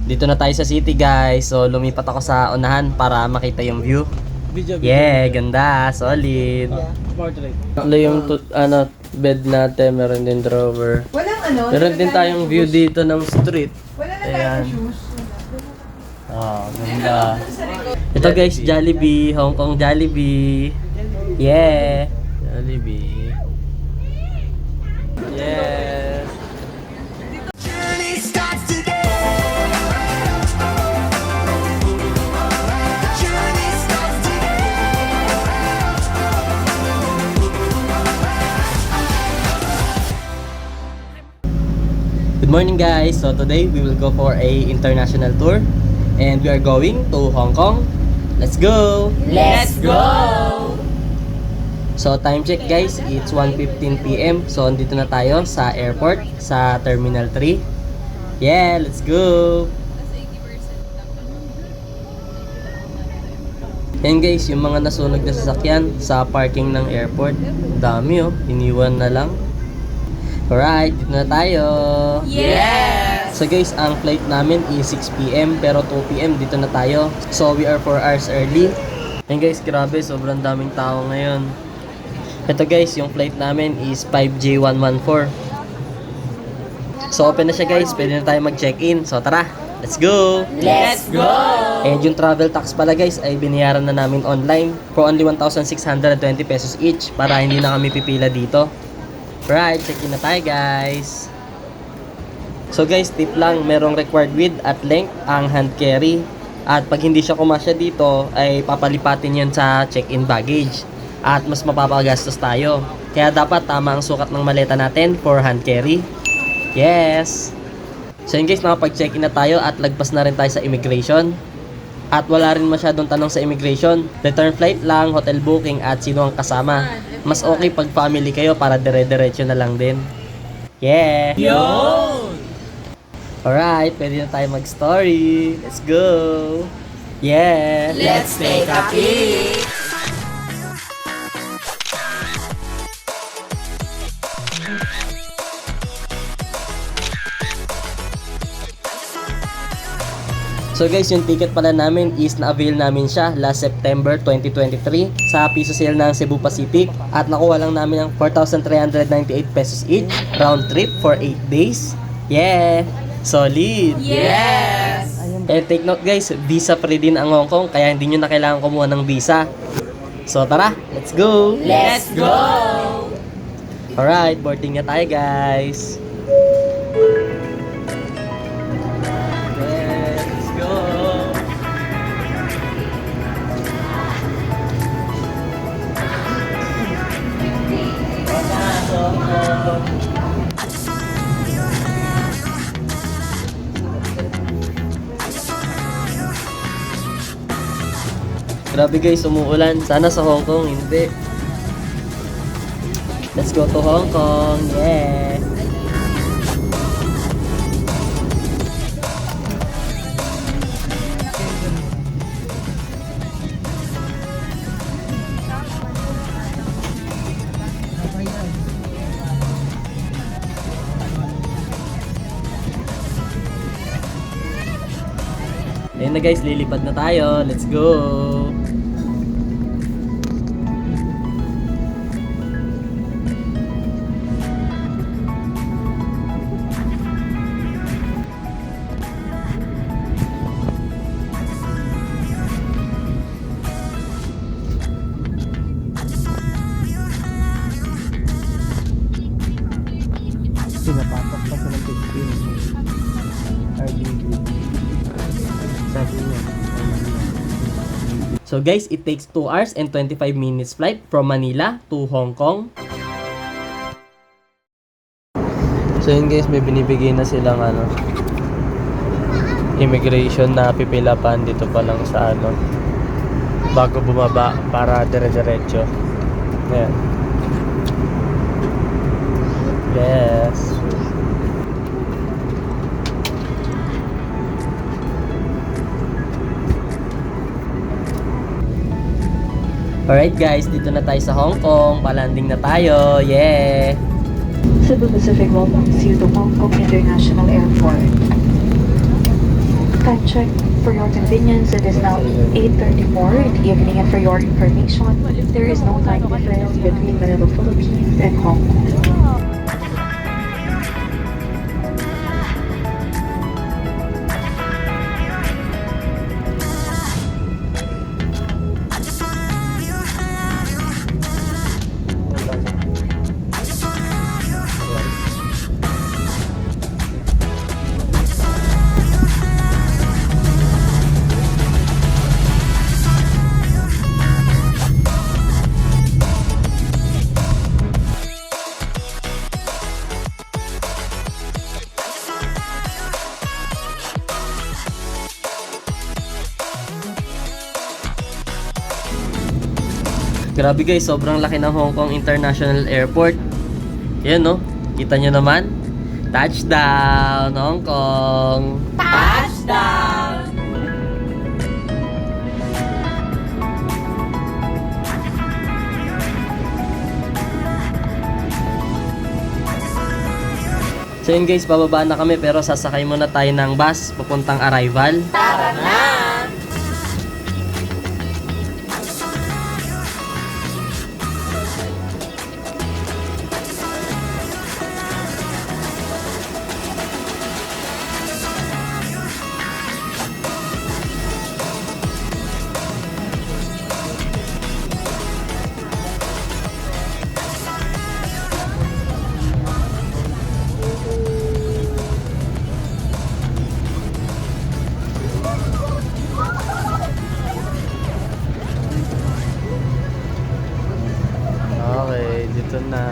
Dito na tayo sa city, guys. So, lumipat ako sa unahan para makita yung view. Yeah, ganda. Solid. Portrait. Ano yung bed natin. Meron din drawer. Walang ano? Meron din tayong view dito ng street. Wala na Ayan. tayong shoes. Oh, ganda. Ito guys, Jollibee. Hong Kong Jollibee. Yeah. Jollibee. Yeah. Good morning guys. So today we will go for a international tour and we are going to Hong Kong. Let's go. Let's go! So time check guys, it's 1:15 PM. So andito na tayo sa airport sa Terminal 3. Yeah, let's go. Yan guys, yung mga nasunog na sasakyan sa parking ng airport. Dami oh, iniwan na lang. Alright, dito na tayo. Yes! So guys, ang flight namin is 6 PM pero 2 PM dito na tayo. So we are 4 hours early. And guys, grabe, sobrang daming tao ngayon. Ito guys, yung flight namin is 5J114. So open na siya guys, pwede na tayo mag-check-in. So tara, let's go! Let's go! And yung travel tax pala guys ay binayaran na namin online for only 1,620 pesos each para hindi na kami pipila dito. Right, check-in na tayo guys. So guys, tip lang, merong required width at length ang hand carry. At pag hindi siya kumasya dito, ay papalipatin yan sa check-in baggage. At mas mapapagastos tayo. Kaya dapat tama ang sukat ng maleta natin for hand carry. Yes! So yun guys, nakapag-check-in na tayo at lagpas na rin tayo sa immigration. At wala rin masyadong tanong sa immigration. Return flight lang, hotel booking at sino ang kasama. Mas okay pag family kayo para dire-diretso na lang din. Yeah! Yun! Alright, pwede na tayo mag-story. Let's go! Yeah! Let's take a peek! So guys, yung ticket pala namin is na-avail namin siya last September 2023 sa piso sale ng Cebu Pacific at nakuha lang namin ang 4,398 pesos each round trip for 8 days. Yeah! Solid! Yes! And take note guys, visa free din ang Hong Kong kaya hindi nyo na kailangan kumuha ng visa. So tara, let's go! Let's go! Alright, boarding na tayo guys. Let's go! Grabe guys, umuulan. Sana sa Hong Kong, hindi. Let's go to Hong Kong. Yeah! Ayun na guys, lilipad na tayo. Let's go! Pinapatok pa sa ng 15. RGB. Sabi niya. So guys, it takes 2 hours and 25 minutes flight from Manila to Hong Kong. So yun guys, may binibigay na silang immigration na pipilapan dito pa lang sa bago bumaba para dire-diretso. Ayan. Yes. Alright guys, dito na tayo sa Hong Kong. Palanding na tayo. Yeah! Cebu Pacific welcomes you to Hong Kong International Airport. Time check. For your convenience, it is now 8:34 in the evening, and for your information, there is no time difference between Manila, Philippines and Hong Kong. Grabe guys, sobrang laki ng Hong Kong International Airport. Yan no, kita nyo naman. Touchdown, Hong Kong! Touchdown! So yun guys, bababa na kami pero sasakay muna tayo ng bus papuntang Arrival. Tara na! Okay, dito na.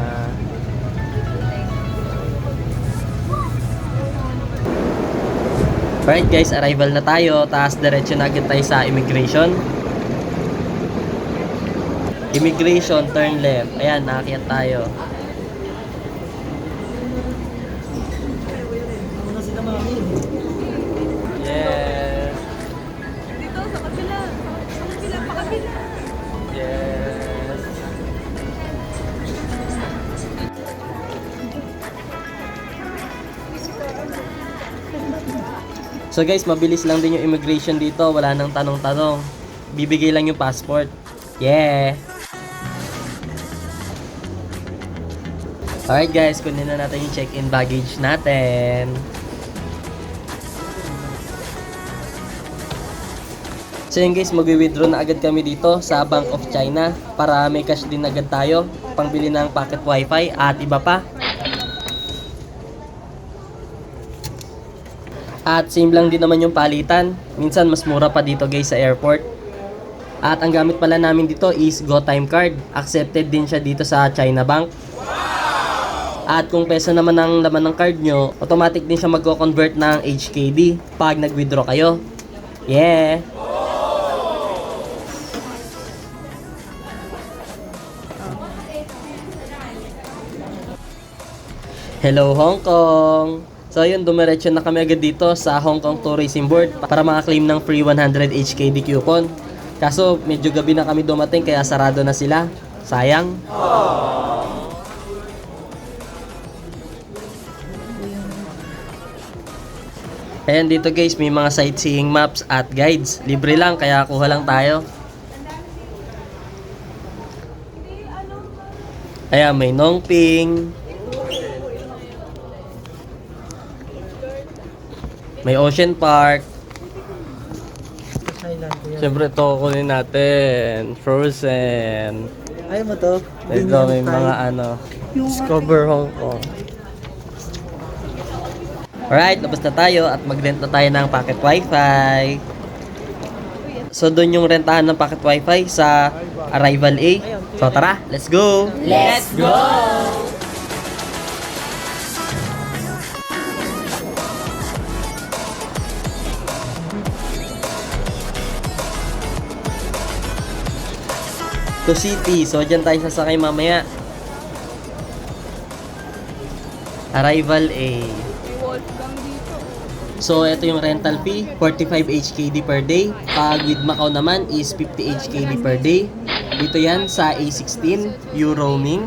Alright guys, arrival na tayo. Tapos diretso na agad tayo sa immigration. Immigration, turn left. Ayan, nakakyat tayo. Yes. Dito, sa kabila. Sa kabila, pa kabila. Yes. So guys, mabilis lang din yung immigration dito. Wala nang tanong-tanong. Bibigay lang yung passport. Yeah! Alright guys, kunin na natin yung check-in baggage natin. So yun guys, mag-withdraw na agad kami dito sa Bank of China para may cash din agad tayo pangbili ng pocket wifi at iba pa. At same lang din naman yung palitan. Minsan mas mura pa dito guys sa airport. At ang gamit pala namin dito is GoTime card. Accepted din siya dito sa China Bank. At kung peso naman ang laman ng card nyo, automatic din siya mag-convert ng HKD pag nag-withdraw kayo. Yeah! Hello Hong Kong! So yun, dumiretso na kami agad dito sa Hong Kong Tourism Board para makaklaim ng free 100 HKD coupon. Kaso medyo gabi na kami dumating kaya sarado na sila. Sayang. Ayan dito guys, may mga sightseeing maps at guides. Libre lang kaya kuha lang tayo. Ayan, may Nongping. May Ocean Park. Siyempre ito kunin natin. Frozen. Ayaw mo to? Ito may mga ano. Discover Hong Kong. Alright, labas na tayo at mag-rent na tayo ng pocket wifi. So doon yung rentahan ng pocket wifi sa Arrival A. So tara, let's go! Let's go! To City. So dyan tayo sasakay mamaya. Arrival A. May Wolfgang dito. So, ito yung rental fee, 45 HKD per day. Pag with Macau naman is 50 HKD per day. Dito yan sa A16, U-roaming,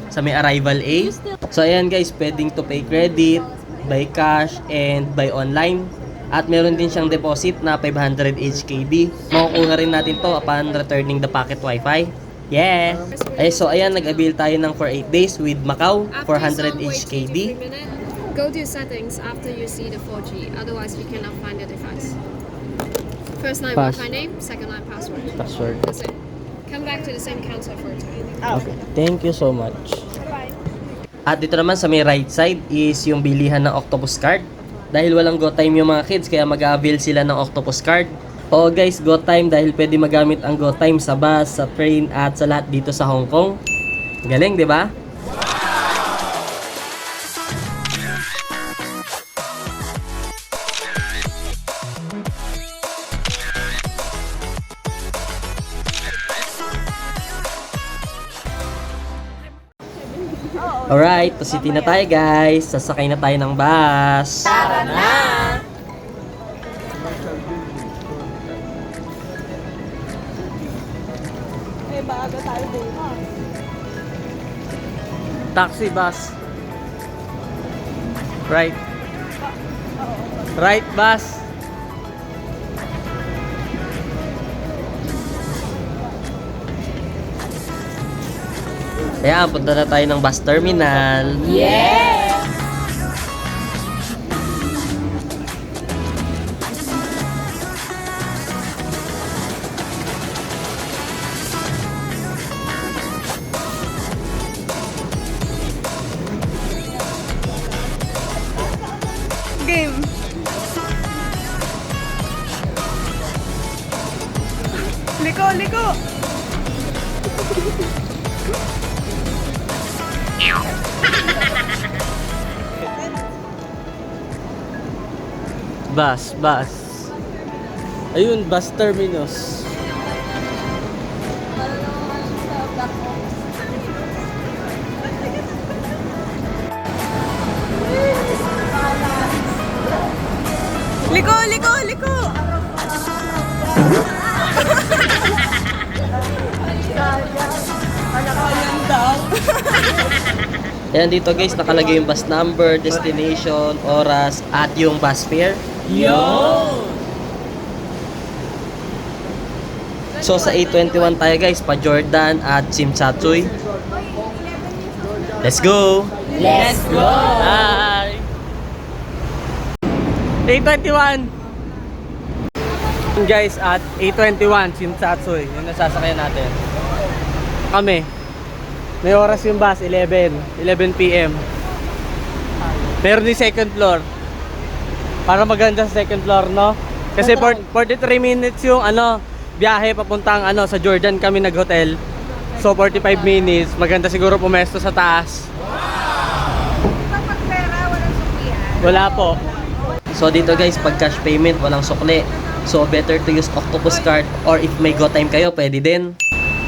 sa may Arrival A. So, ayan guys, pwedeng to pay credit, buy cash, and buy online. At meron din siyang deposit na 500 HKD. Makukuha rin natin to upon returning the pocket wifi. Yeah! Ay, so ayan, nag-avail tayo ng for 8 days with Macau, 400 HKD. Go to settings after you see the 4G, otherwise you cannot find the device. First line Wi-Fi name, second line password. Password. That's it. Come back to the same counter for a time. Okay. Thank you so much. At dito naman sa may right side is yung bilihan ng Octopus card. Dahil walang GoTime yung mga kids, kaya mag-avail sila ng Octopus card. Oo guys, GoTime dahil pwede magamit ang GoTime sa bus, sa train, at sa lahat dito sa Hong Kong. Galing, di ba? Alright, to city na tayo guys. Sasakay na tayo ng bus. Tara na! Eh, baga tayo bukas. Taxi bus. Right. Right bus. Kaya punta na tayo ng bus terminal. Yeah! Game. Liko, liko! Bus. Ayun, bus terminus. Liko, liko, liko! Ayan daw. Ayan dito guys, nakalagay yung bus number, destination, oras, at yung bus fare. Yo! So sa A21 tayo guys, pa Jordan at Simsatsuy. Let's go! Let's go! Hi! A21! Guys, at A21, Simsatsuy, yung nasasakyan natin. Kami. May oras yung bus, 11 PM. Meron din second floor. Para maganda sa second floor, no? Kasi 43 minutes yung biyahe papuntang sa Jordan kami nag-hotel. So 45 minutes, maganda siguro pumesto sa taas. Kapag pera, walang suklihan. Wala po. So dito guys, pag cash payment, walang sukli. So better to use Octopus card, or if may GoTime kayo, pwede din.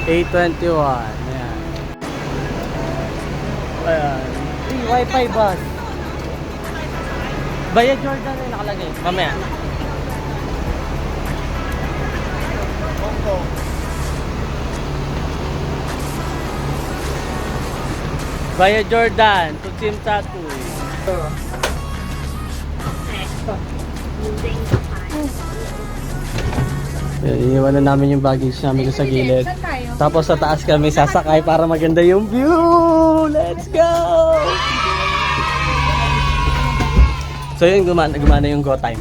A21. Ayan. Ayan. Wi-Fi bus. Bayad Jordan ay nakalagay. Mamaya. Bayad Jordan, Tutsim Tatu. Iniwan na namin yung baggage namin sa gilid. Tapos sa taas kami sasakay para maganda yung view. Let's go! So yun, gumana yung GoTime.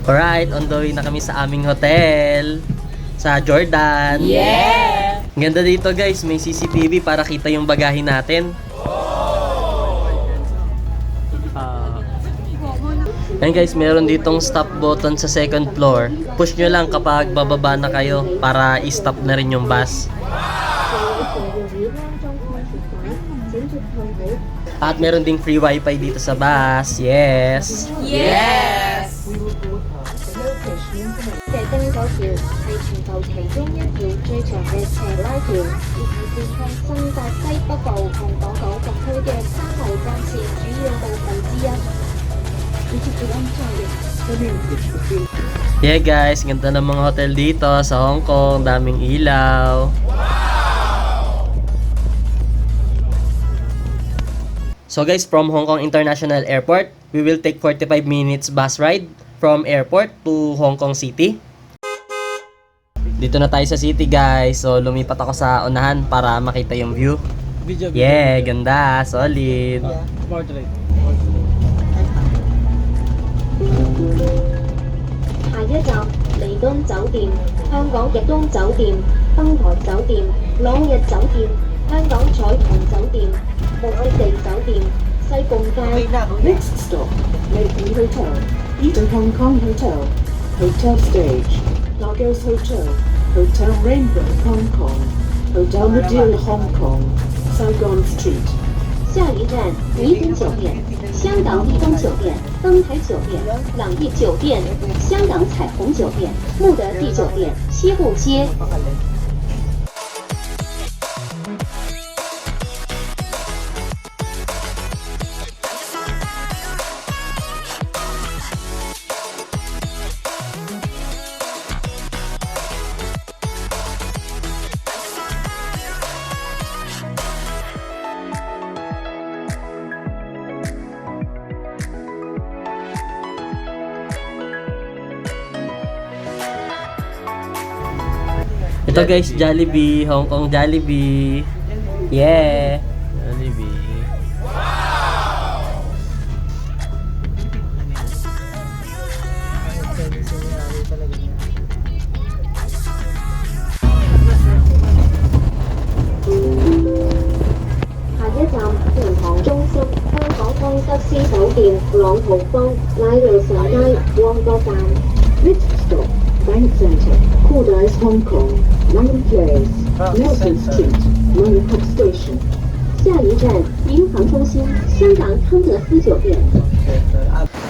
Alright, on the way na kami sa aming hotel sa Jordan. Yeah! Ang ganda dito guys, may CCTV para kita yung bagahe natin. Ayan guys, meron ditong stop button sa second floor. Push nyo lang kapag bababa na kayo para i-stop na rin yung bus. At meron ding free wifi dito sa bus. Yes! Yes! 嘅登嗰條係全球其中一條最長嘅斜拉橋，亦係貫通新界西北部同港島特區嘅3號幹線主要道路之一。Yeah guys, ganda ng mga hotel dito sa Hong Kong. Daming ilaw. So guys, from Hong Kong International Airport, we will take 45 minutes bus ride from airport to Hong Kong City. Dito na tayo sa city guys. So lumipat ako sa unahan para makita yung view. Yeah, ganda, solid. 下一站彌敦酒店、香港逸東酒店、登台酒店、朗逸酒店、香港彩虹酒店、目的地酒店、西貢街。 Next stop, Lakeview Hotel, Edo Hong Kong Hotel, Hotel Stage, Lagos Hotel, Hotel Rainbow Hong Kong, Hotel Madeira Hong Kong, Saigon Street. 下一站弥敦酒店、香港逸东酒店、登台酒店、朗逸酒店、香港彩虹酒店、慕德地酒店、西部街。 Ito guys, Jollibee, Hong Kong Jollibee. Yeah. Jollibee. Next stop, Bank Centre, Cordice Hong Kong, Manor Place, Nelson Street, Manor Hub Station. 下一站银行中心，香港康德斯酒店。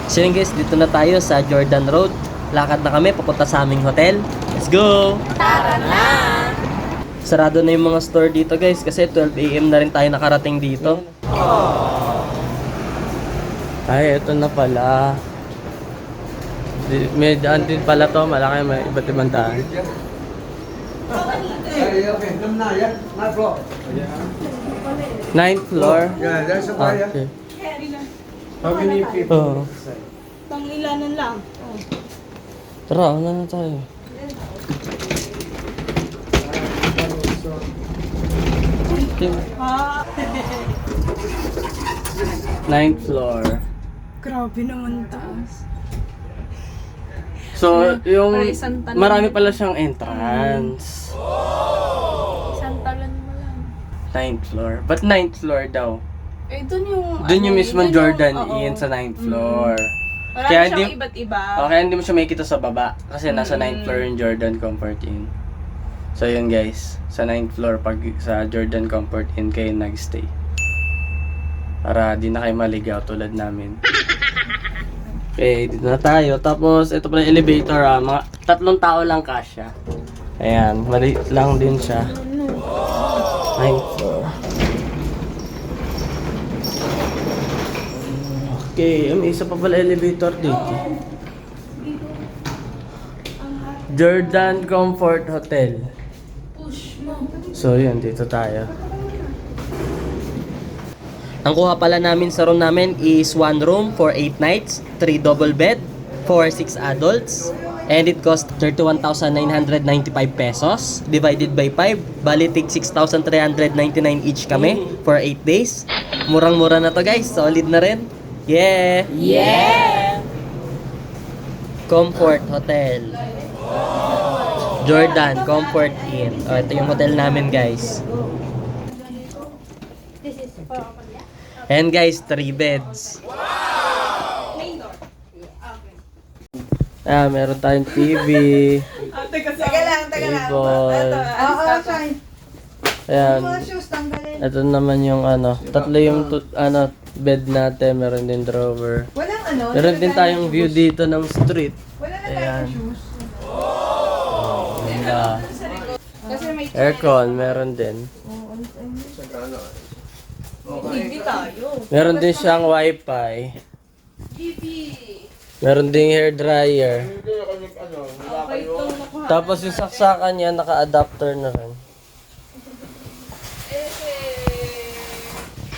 So yun guys, dito na tayo sa Jordan Road. Lakad na kami papunta sa aming hotel. Let's go! Tara na! Sarado na yung mga store dito guys kasi 12 AM na rin tayo nakarating dito. Ay, ito na pala. May daan din pala to, malaki, may iba't ibang daan. Ninth floor? Yeah, there's a bar, yeah. Okay. How many people? Oh. Pangilanan lang. Tara, una na tayo. Ninth floor. Grabe naman taas. So, yung Para isang talon. marami pala siyang entrance. Isang talon mo lang. Ninth floor. But ninth floor daw. Eh, dun yung... Doon yung mismo dun yung- Jordan oo. Inn sa ninth floor. Marami Kaya siyang hindi- iba't iba. Okay, hindi mo siya makikita sa baba. Kasi nasa ninth floor yung Jordan Comfort Inn. So yun guys, sa ninth floor pag sa Jordan Comfort Inn kayo nagstay. Para di na kayo maligaw tulad namin. Okay, dito na tayo. Tapos, ito pala yung elevator mga 3 tao lang kasya. Ayan, maliit lang din siya. Ninth floor. Okay, may isa pa pala elevator dito. Jordan Comfort Hotel. So, yun, dito tayo. Ang kuha pala namin sa room namin is 1 room for 8 nights, 3 double bed for 6 adults, and it cost 31,995 pesos divided by 5. Bali, tig 6,399 each kami for 8 days. Murang-mura na to guys, solid na rin. Yeah! Yeah! Comfort Hotel. Jordan Comfort Inn. Oh, ito yung hotel namin guys. And guys, 3 beds. Meron tayong TV. Teka lang. Table. Oo, fine. Ayan. Shoes, tanggalin. Ito naman yung tatlo yung bed natin. Meron din drawer. Walang ano? Meron din tayong view dito ng street. Wala na Ayan. tayong shoes. Ganda. Kasi may Aircon, meron din. TV tayo. Meron din siyang wifi. Meron ding hair dryer. Okay, ito nakuha. Tapos yung saksakan niya, naka-adapter na rin.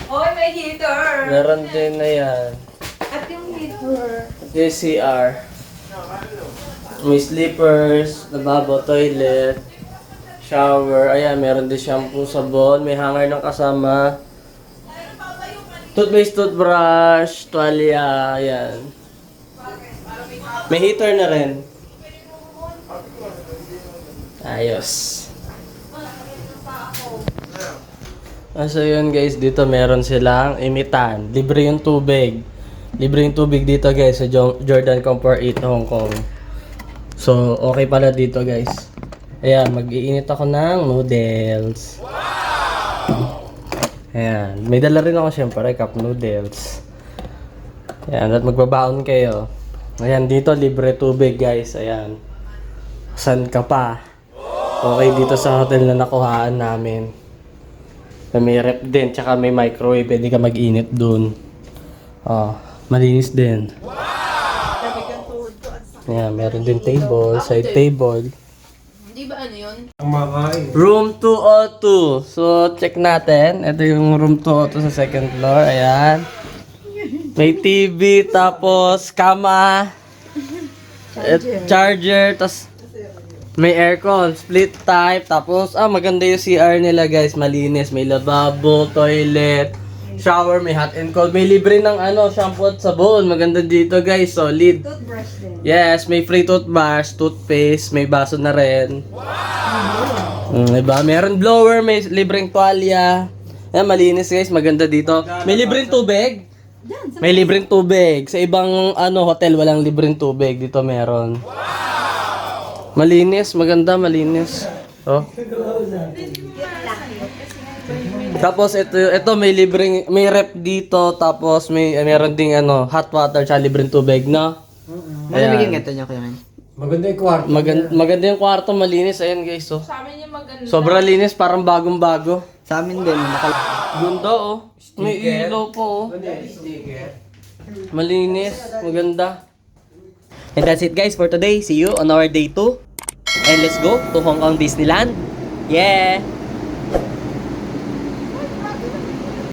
Okay, may may heater. Meron din na yan. At yung heater. Yung CR. May slippers, lavabo, toilet, shower. Ayan, meron din shampoo, sabon. May hanger ng kasama. Toothpaste, toothbrush, tuwalya. Ayan. May heater na rin. Ayos. So yun guys, dito meron silang imitan. Libre yung tubig. Libre yung tubig dito guys sa Jordan Comfort 8 Hong Kong. So okay pala dito guys. Ayan, mag-iinit ako ng noodles. Ayan, may dala rin ako syempre, cup noodles. Ayan, at magbabaon kayo. Ayan, dito libre tubig guys. Ayan. San ka pa? Okay dito sa hotel na nakuhaan namin. May rep din, tsaka may microwave. Pwede ka mag-init dun. Oh, malinis din. Ayan, meron din table, side table. Ang makain. Room 202. So, check natin. Ito yung room 202 sa second floor. Ayan. May TV, tapos kama. Charger, tapos may aircon, split type. Tapos, maganda yung CR nila guys. Malinis. May lavabo, toilet, shower, may hot and cold. May libre ng shampoo at sabon. Maganda dito guys. Solid. Toothbrush din. Yes, may free toothbrush, toothpaste, may baso na rin. Diba? Meron blower, may libreng tuwalya. Ayan, malinis guys, maganda dito. May libreng tubig. May libreng tubig. Sa ibang hotel walang libreng tubig. Dito meron. Malinis, maganda, malinis. Oh. Tapos ito may libreng may rep dito, tapos meron ding hot water sa libreng tubig, no? Ayan. Maganda yung kwarto. Maganda yung kwarto, malinis. Ayan guys, oh. Sa amin yung maganda. Sobrang linis, parang bagong-bago. Sa amin din, Ganda, oh. May ilaw po, oh. Malinis, maganda. And that's it guys for today. See you on our day 2. And let's go to Hong Kong Disneyland. Yeah!